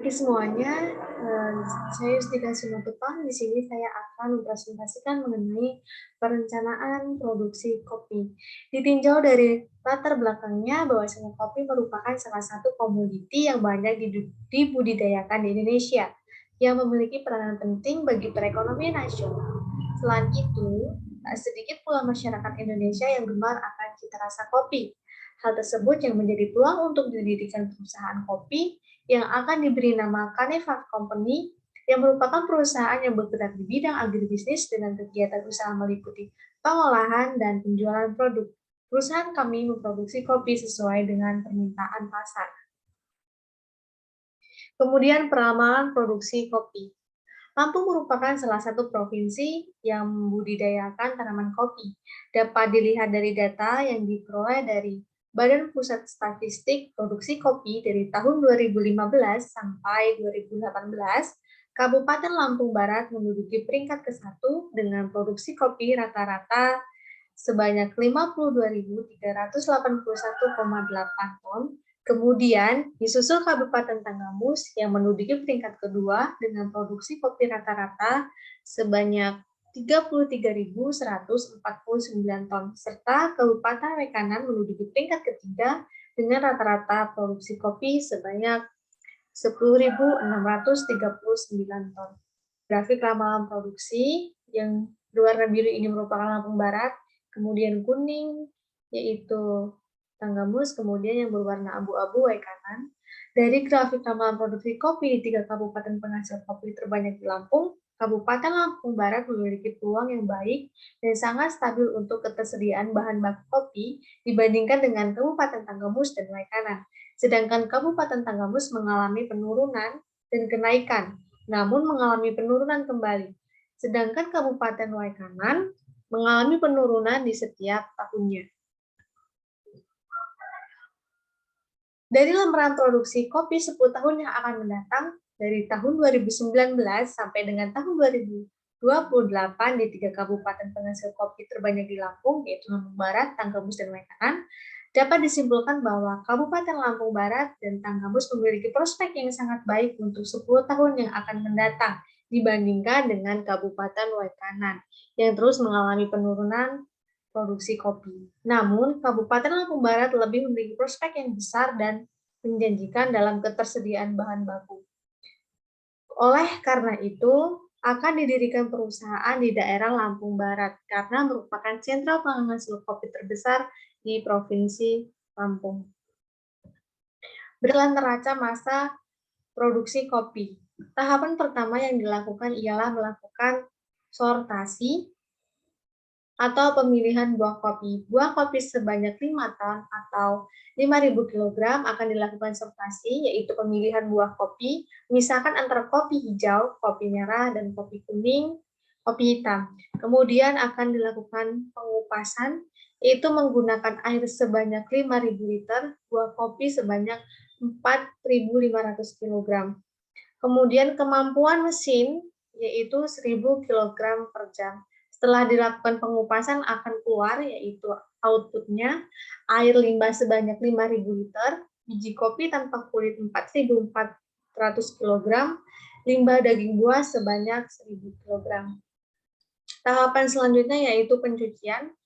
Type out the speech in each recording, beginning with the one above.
Oke semuanya, saya Yustika Simatupang. Di sini saya akan mempresentasikan mengenai perencanaan produksi kopi. Ditinjau dari latar belakangnya, bahwasanya kopi merupakan salah satu komoditi yang banyak dibudidayakan di Indonesia, yang memiliki peranan penting bagi perekonomian nasional. Selain itu, tak sedikit pula masyarakat Indonesia yang gemar akan cita rasa kopi. Hal tersebut yang menjadi peluang untuk didirikan perusahaan kopi yang akan diberi nama Canefart Company, yang merupakan perusahaan yang bergerak di bidang agribisnis dengan kegiatan usaha meliputi pengolahan dan penjualan produk. Perusahaan kami memproduksi kopi sesuai dengan permintaan pasar. Kemudian peramalan produksi kopi. Lampung merupakan salah satu provinsi yang membudidayakan tanaman kopi. Dapat dilihat dari data yang diperoleh dari Badan Pusat Statistik Produksi Kopi dari tahun 2015 sampai 2018, Kabupaten Lampung Barat menduduki peringkat ke-1 dengan produksi kopi rata-rata sebanyak 52.381,8 ton. Kemudian disusul Kabupaten Tanggamus yang menduduki peringkat kedua dengan produksi kopi rata-rata sebanyak 33.149 ton, serta Kabupaten Rekanan menduduki peringkat ketiga dengan rata-rata produksi kopi sebanyak 10.639 ton. Grafik ramalan produksi yang berwarna biru ini merupakan Lampung Barat, kemudian kuning yaitu Tanggamus, kemudian yang berwarna abu-abu Waikanan. Dari grafik ramalan produksi kopi di 3 kabupaten penghasil kopi terbanyak di Lampung, Kabupaten Lampung Barat memiliki peluang yang baik dan sangat stabil untuk ketersediaan bahan baku kopi dibandingkan dengan Kabupaten Tanggamus dan Waikanan. Sedangkan Kabupaten Tanggamus mengalami penurunan dan kenaikan, namun mengalami penurunan kembali. Sedangkan Kabupaten Waikanan mengalami penurunan di setiap tahunnya. Dari lembaran produksi kopi 10 tahun yang akan mendatang, dari tahun 2019 sampai dengan tahun 2028 di 3 kabupaten penghasil kopi terbanyak di Lampung, yaitu Lampung Barat, Tanggamus, dan Waikanan, dapat disimpulkan bahwa Kabupaten Lampung Barat dan Tanggamus memiliki prospek yang sangat baik untuk 10 tahun yang akan mendatang dibandingkan dengan Kabupaten Waikanan yang terus mengalami penurunan produksi kopi. Namun, Kabupaten Lampung Barat lebih memiliki prospek yang besar dan menjanjikan dalam ketersediaan bahan baku. Oleh karena itu, akan didirikan perusahaan di daerah Lampung Barat karena merupakan sentral penghasil kopi terbesar di Provinsi Lampung. Berjalan neraca masa produksi kopi. Tahapan pertama yang dilakukan ialah melakukan sortasi atau pemilihan buah kopi. Buah kopi sebanyak 5 ton atau 5.000 kg akan dilakukan sortasi, yaitu pemilihan buah kopi, misalkan antara kopi hijau, kopi merah, dan kopi kuning, kopi hitam. Kemudian akan dilakukan pengupasan, yaitu menggunakan air sebanyak 5.000 liter, buah kopi sebanyak 4.500 kg. Kemudian kemampuan mesin, yaitu 1.000 kg per jam. Setelah dilakukan pengupasan akan keluar yaitu outputnya air limbah sebanyak 5.000 liter, biji kopi tanpa kulit 4.400 kg, limbah daging buah sebanyak 1.000 kg. Tahapan selanjutnya yaitu pencucian.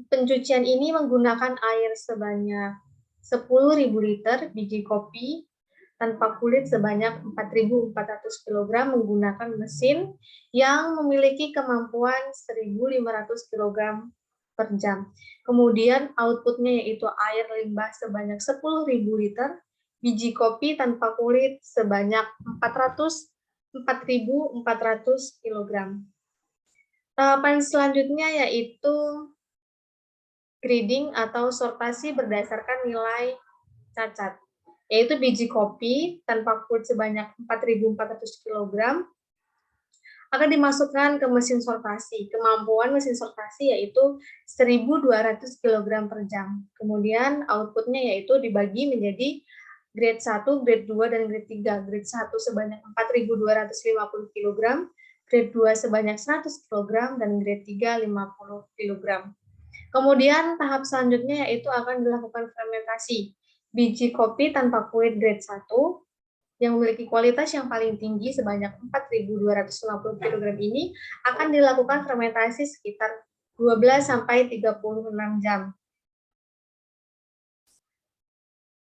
Pencucian ini menggunakan air sebanyak 10.000 liter, biji kopi tanpa kulit sebanyak 4.400 kg menggunakan mesin yang memiliki kemampuan 1.500 kg per jam. Kemudian outputnya yaitu air limbah sebanyak 10.000 liter, biji kopi tanpa kulit sebanyak 4.400 kg. Tahapan selanjutnya yaitu grading atau sortasi berdasarkan nilai cacat, yaitu biji kopi tanpa kulit sebanyak 4.400 kg akan dimasukkan ke mesin sortasi. Kemampuan mesin sortasi yaitu 1.200 kg per jam. Kemudian outputnya yaitu dibagi menjadi grade 1, grade 2, dan grade 3. Grade 1 sebanyak 4.250 kg, grade 2 sebanyak 100 kg, dan grade 3 50 kg. Kemudian tahap selanjutnya yaitu akan dilakukan fermentasi. Biji kopi tanpa kulit grade 1 yang memiliki kualitas yang paling tinggi sebanyak 4.250 kg ini akan dilakukan fermentasi sekitar 12 sampai 36 jam.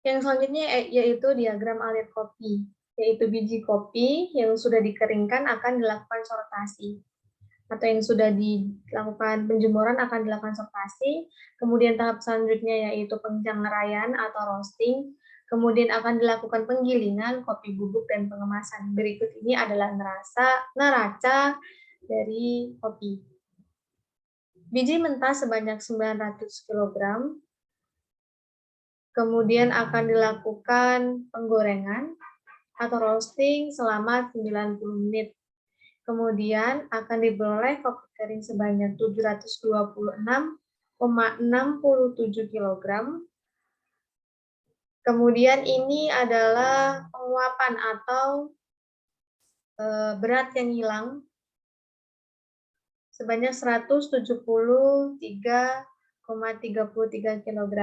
Yang selanjutnya yaitu diagram alir kopi, yaitu biji kopi yang sudah dikeringkan akan dilakukan sortasi, atau yang sudah dilakukan penjemuran akan dilakukan sortasi. Kemudian tahap selanjutnya yaitu penjanggeraian atau roasting. Kemudian akan dilakukan penggilingan, kopi bubuk, dan pengemasan. Berikut ini adalah neraca dari kopi. Biji mentah sebanyak 900 kg. Kemudian akan dilakukan penggorengan atau roasting selama 90 menit. Kemudian akan diperoleh kopi kering sebanyak 726,67 kg. Kemudian ini adalah penguapan atau berat yang hilang sebanyak 173,33 kg.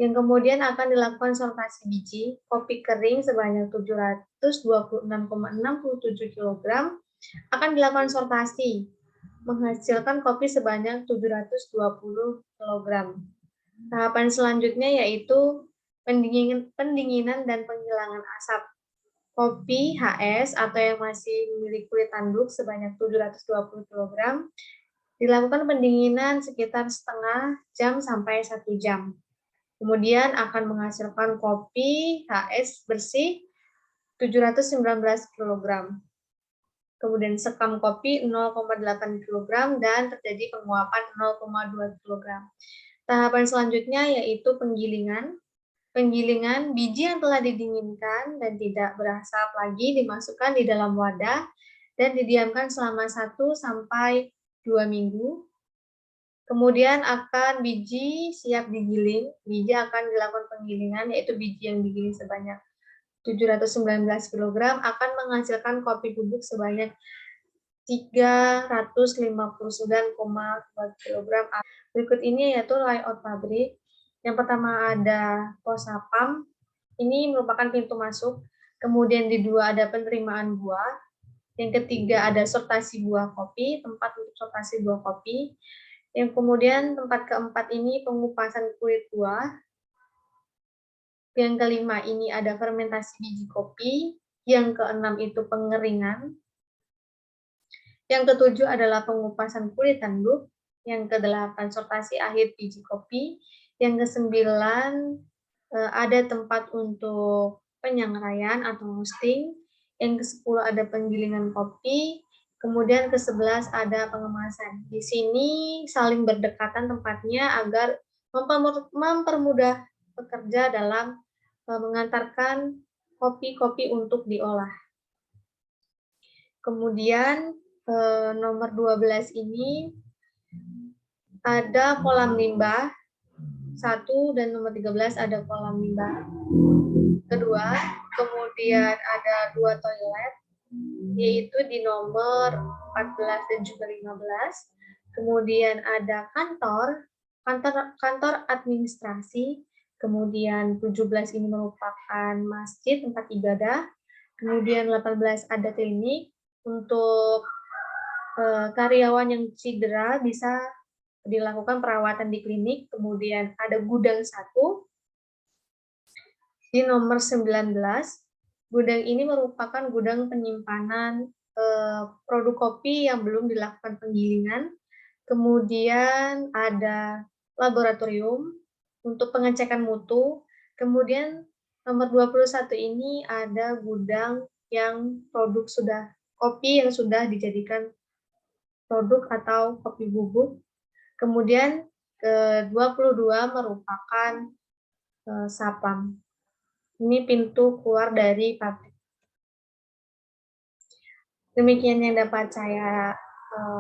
Yang kemudian akan dilakukan sortasi biji kopi kering sebanyak 726,67 kg akan dilakukan sortasi, menghasilkan kopi sebanyak 720 kg. Tahapan selanjutnya yaitu pendinginan dan penghilangan asap. Kopi HS atau yang masih memiliki kulit tanduk sebanyak 720 kg dilakukan pendinginan sekitar setengah jam sampai 1 jam. Kemudian akan menghasilkan kopi HS bersih 719 kg. Kemudian sekam kopi 0,8 kg dan terjadi penguapan 0,2 kg. Tahapan selanjutnya yaitu penggilingan. Penggilingan biji yang telah didinginkan dan tidak berasap lagi dimasukkan di dalam wadah dan didiamkan selama 1 sampai 2 minggu. Kemudian akan biji siap digiling. Biji akan dilakukan penggilingan, yaitu biji yang digiling sebanyak 719 kg akan menghasilkan kopi bubuk sebanyak 359,2 kg. Berikut ini yaitu layout pabrik. Yang pertama ada posapam, ini merupakan pintu masuk. Kemudian di dua ada penerimaan buah. Yang ketiga ada sortasi buah kopi, tempat untuk sortasi buah kopi. Yang kemudian tempat keempat ini pengupasan kulit buah. Yang kelima ini ada fermentasi biji kopi. Yang keenam itu pengeringan. Yang ketujuh adalah pengupasan kulit tanduk. Yang kedelapan sortasi akhir biji kopi. Yang kesembilan ada tempat untuk penyangrai atau roasting. Yang ke-10 ada penggilingan kopi. Kemudian ke-11 ada pengemasan. Di sini saling berdekatan tempatnya agar mempermudah pekerja dalam mengantarkan kopi-kopi untuk diolah. Kemudian nomor 12 ini ada kolam limbah 1 dan nomor 13 ada kolam limbah kedua. Kemudian ada 2 toilet, yaitu di nomor 14 dan juga 15. Kemudian ada kantor administrasi. Kemudian 17 ini merupakan masjid tempat ibadah. Kemudian 18 ada klinik untuk karyawan yang cedera bisa dilakukan perawatan di klinik. Kemudian ada gudang 1 di nomor 19. Gudang ini merupakan gudang penyimpanan produk kopi yang belum dilakukan penggilingan. Kemudian ada laboratorium untuk pengecekan mutu. Kemudian nomor 21 ini ada gudang yang kopi yang sudah dijadikan produk atau kopi bubuk. Kemudian ke-22 merupakan sapam. Ini pintu keluar dari pabrik. Demikian yang dapat saya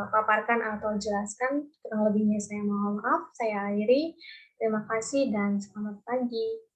paparkan atau jelaskan. Kurang lebihnya saya mohon maaf. Saya akhiri. Terima kasih dan selamat pagi.